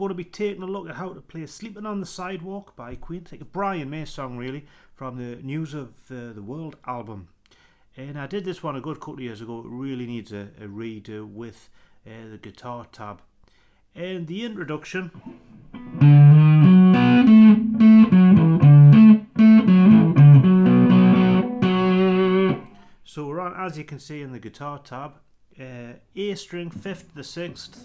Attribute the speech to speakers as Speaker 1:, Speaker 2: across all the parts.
Speaker 1: going to be taking a look at how to play Sleeping on the Sidewalk by Queen. It's like a Brian May song really, from the News of the World album. And I did this one a good couple of years ago. It really needs a redo with the guitar tab. And the introduction. So we're on, as you can see in the guitar tab, A string 5th to the 6th,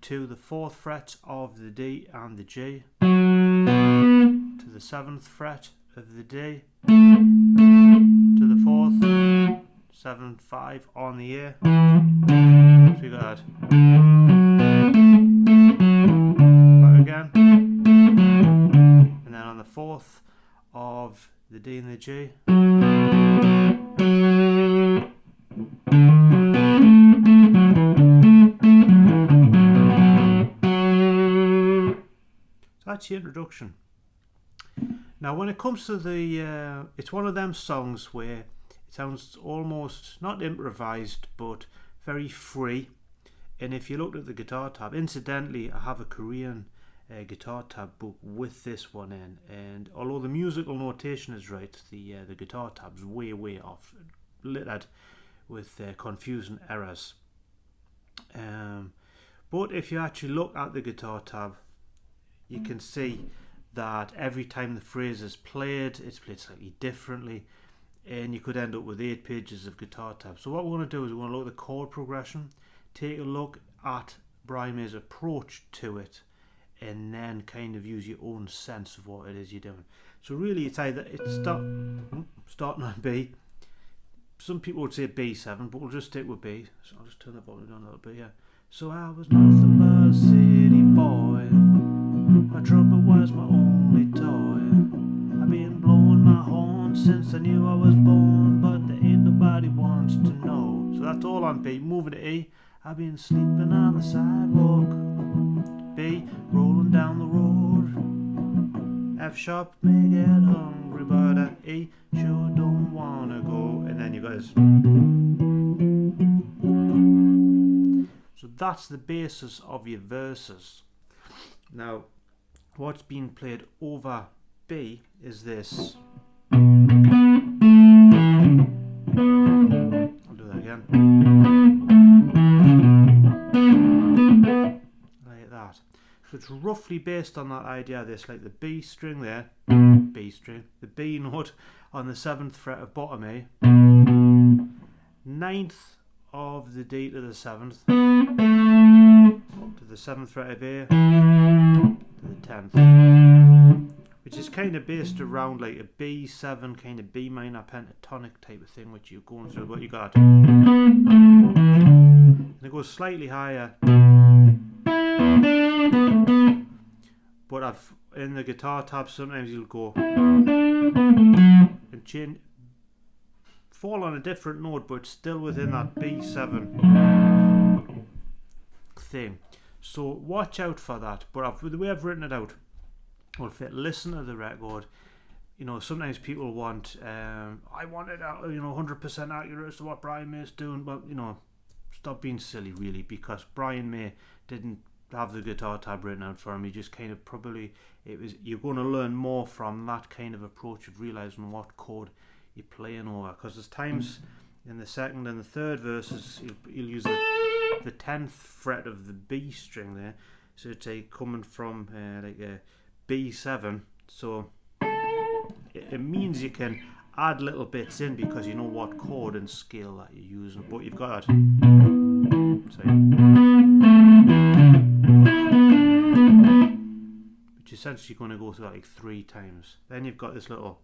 Speaker 1: to the 4th fret of the D and the G, to the 7th fret of the D, to the 4th, 7, 5 on the A. So you got that. Back again. And then on the 4th of the D and the G. That's the introduction. Now when it comes to the it's one of them songs where it sounds almost not improvised but very free. And if you looked at the guitar tab, incidentally I have a Korean guitar tab book with this one in, and although the musical notation is right, the guitar tab's way off, littered with confusing errors. But if you actually look at the guitar tab, you can see that every time the phrase is played, it's played slightly differently, and you could end up with 8 pages of guitar tabs. So what we're going to do is we're going to look at the chord progression, take a look at Brian May's approach to it, and then kind of use your own sense of what it is you're doing. So really it's either starting on B. Some people would say B7, but we'll just stick with B. So I'll just turn the volume down a little bit, yeah. So I was nothing but a city boy, my trumpet was my only toy. I've been blowing my horn since I knew I was born, but there ain't nobody wants to know. So that's all on B. Moving to E. I've been sleeping on the sidewalk. B. Rolling down the road. F sharp may get hungry, but at E sure don't wanna go. And then you guys. So that's the basis of your verses. Now, what's being played over B is this. I'll do that again. Like that. So it's roughly based on that idea. This, like the B string there, B string, the B note on the 7th fret of bottom A, 9th of the D to the 7th, to the 7th fret of A, to the 10th, which is kind of based around like a B7 kind of B minor pentatonic type of thing, which you're going through. What you got, and it goes slightly higher, but in the guitar tab sometimes you'll go and change, fall on a different note, but still within that B7 thing. So watch out for that. But the way I've written it out, well, if you listen to the record, you know, sometimes people want, I want it, 100% accurate as to what Brian May's doing. But you know, stop being silly, really, because Brian May didn't have the guitar tab written out for him. He just kind of you're going to learn more from that kind of approach of realizing what chord you're playing over, because there's times in the 2nd and the 3rd verses you'll use the 10th fret of the B string there, so it's coming from like a B7, so it means you can add little bits in because you know what chord and scale that you're using, but you've got that. Which essentially going to go through that like 3 times. Then you've got this little.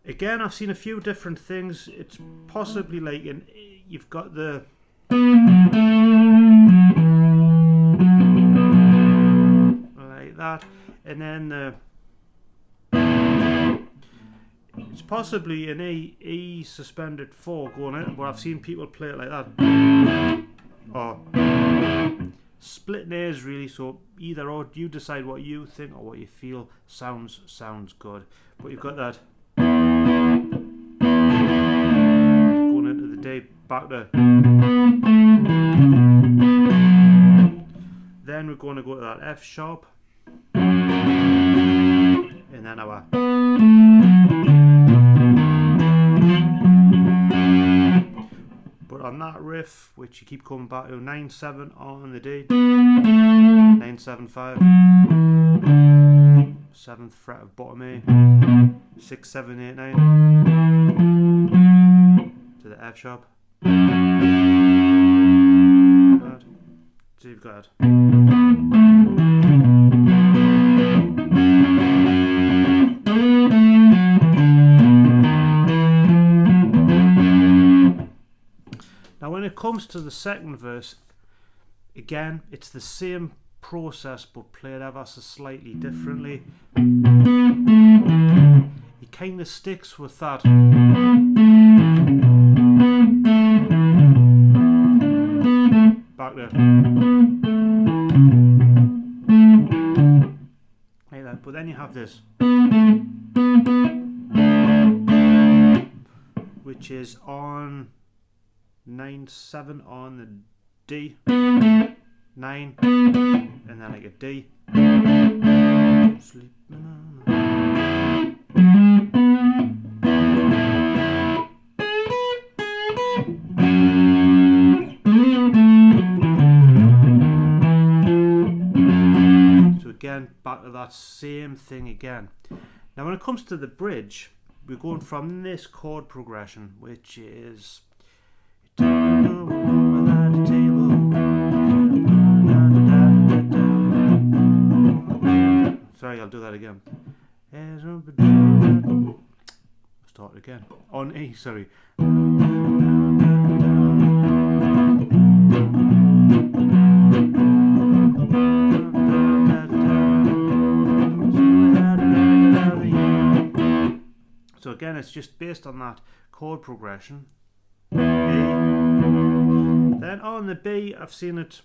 Speaker 1: Again, I've seen a few different things. It's possibly like you've got the like that, and then it's possibly an E suspended 4 going in, but I've seen people play it like that. or split airs really, so either or, you decide what you think or what you feel sounds good. But you've got that going into the D, back to, then we're going to go to that F sharp, and then our on that riff, which you keep coming back to, 9/7 on the D, 9/7/5, 7th fret of bottom A, 6, 7, 8, 9 to the F sharp. So you've got now when it comes to the second verse, again it's the same process but played ever so slightly differently. He kind of sticks with that back there like that, but then you have this, which is on 9/7 on the D, 9, and then like a D. Sleeping on. So again, back to that same thing again. Now when it comes to the bridge, we're going from this chord progression, which is sorry, I'll do that again. Start again. On E, sorry. So again, it's just based on that chord progression. A. Then on the B, I've seen it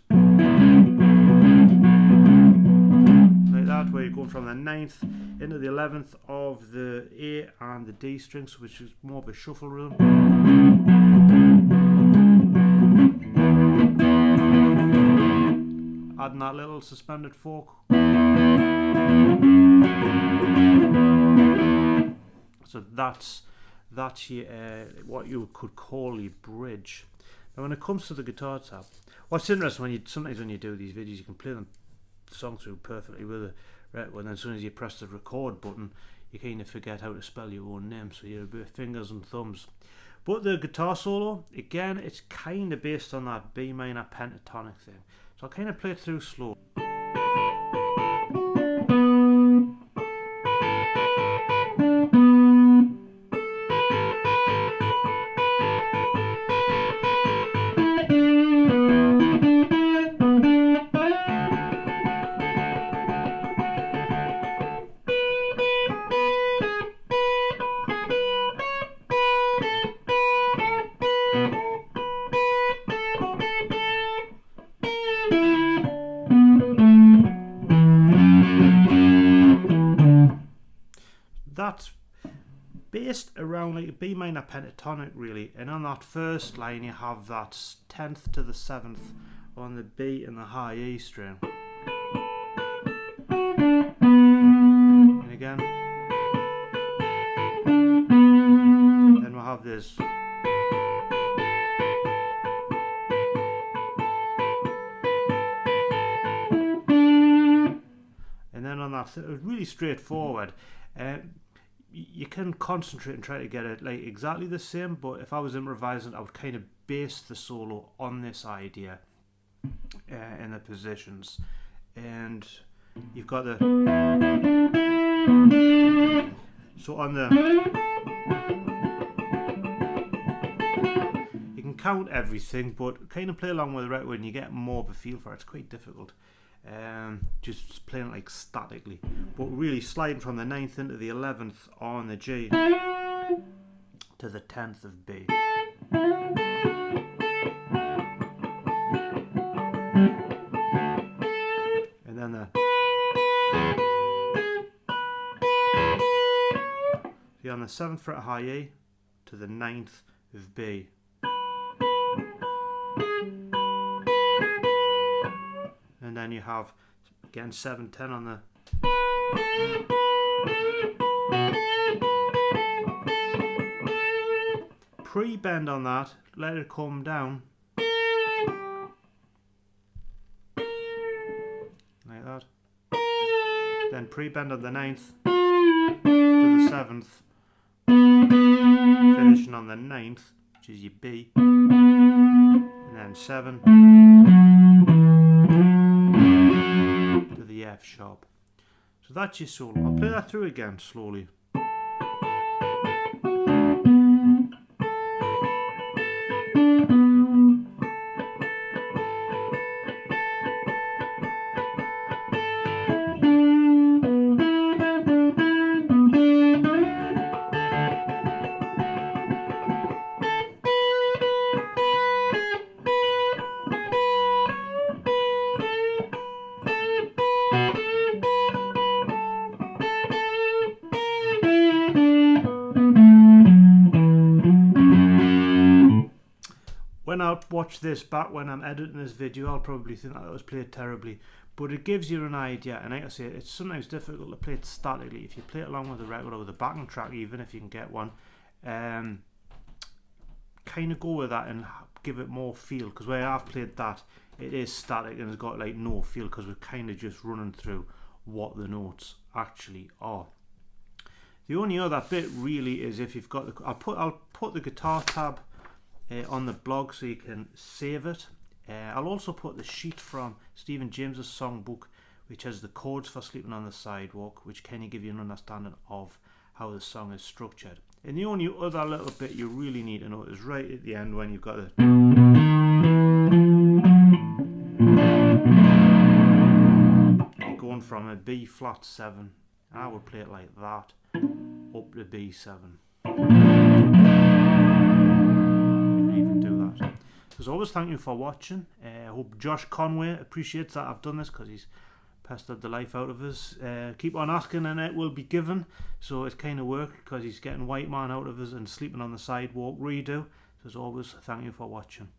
Speaker 1: like that, where you're going from the 9th into the 11th of the A and the D strings, which is more of a shuffle rhythm. Adding that little suspended fork. So that's what you could call a bridge. Now when it comes to the guitar tab, what's interesting, sometimes when you do these videos, you can play the song through perfectly with it, right? Well, then as soon as you press the record button, you kind of forget how to spell your own name, so you're a bit of fingers and thumbs. But the guitar solo, again, it's kind of based on that B minor pentatonic thing. So I'll kind of play it through slow. That's based around like a B minor pentatonic really, and on that first line you have that 10th to the 7th on the B and the high E string, and again then we'll have this, and then on that really straightforward. You can concentrate and try to get it like exactly the same, but if I was improvising, I would kind of base the solo on this idea in the positions. And you've got the, so on the, you can count everything, but kind of play along with it right when you get more of a feel for it. It's quite difficult. Just playing like statically, but really sliding from the 9th into the 11th on the G to the 10th of B. you're on the 7th fret of high E to the 9th of B. And then you have again 7, 10 on the pre-bend on that, let it come down like that, then pre-bend on the 9th to the 7th, finishing on the 9th, which is your B, and then 7 to the F sharp. So that's your solo. I'll play that through again slowly. When I watch this back when I'm editing this video, I'll probably think that was played terribly, but it gives you an idea. And like I say, it's sometimes difficult to play it statically. If you play it along with the record or with the backing track, even if you can get one, kind of go with that and give it more feel, because where I've played that, it is static and it's got like no feel, because we're kind of just running through what the notes actually are. The only other bit really is if you've got the, I'll put the guitar tab on the blog so you can save it. I'll also put the sheet from Stephen James's songbook, which has the chords for Sleeping on the Sidewalk, which kind of give you an understanding of how the song is structured. And the only other little bit you really need to know is right at the end when you've got it. You're going from a B flat 7, I would play it like that, up to B7. As always, thank you for watching. I hope Josh Conway appreciates that I've done this, because he's pestered the life out of us. Keep on asking and it will be given. So it kind of worked, because he's getting White Man out of us and Sleeping on the Sidewalk redo. So as always, thank you for watching.